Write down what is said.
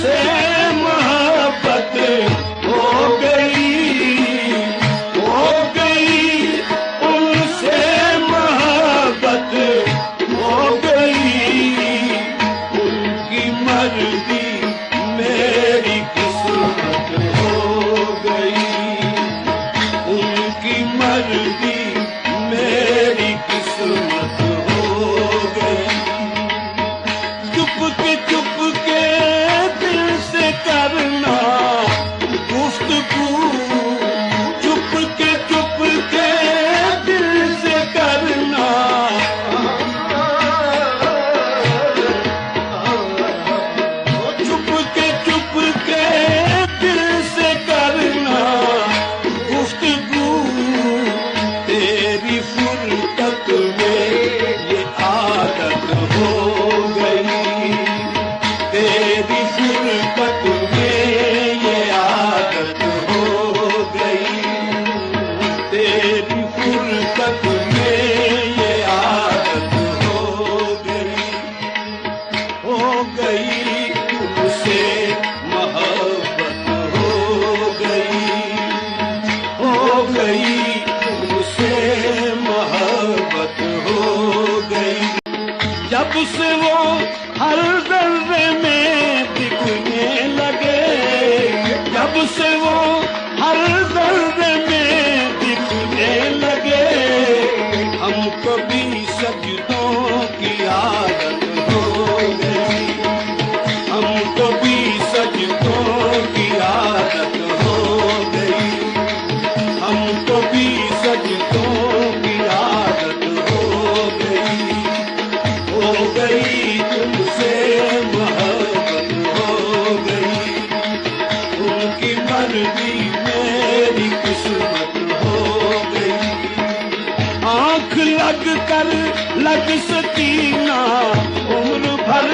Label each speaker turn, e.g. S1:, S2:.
S1: उनसे मोहब्बत हो गई, उनसे मोहब्बत हो गई। उनकी मर्जी मेरी किस्मत हो गई, उनकी मर्जी मेरी किस्मत हो गई। चुप के दिल से करना गुफ्तगू, चुप के दिल से करना, चुप के दिल से करना गुफ्तगू। तेरी फुर्सत में ये आदत हो गई, तेरी फुर्सत में ये आदत हो गई, तेरी फुर्सत में ये आदत हो गई। तुमसे मोहब्बत हो गई, तुमसे मोहब्बत हो गई। जब से वो हर दर्रे में दिखने लगे, जब से वो हर दर्रे में दिखने लगे, हमको भी सजदों की आदत हो गई, हमको भी सजदों की आदत हो गई, हमको भी सजदों की आदत हो गई। तुमसे मोहब्बत हो गई, उनकी मर्जी मेरी किस्मत हो गई। आँख लग कर लग सकी ना उम्र भर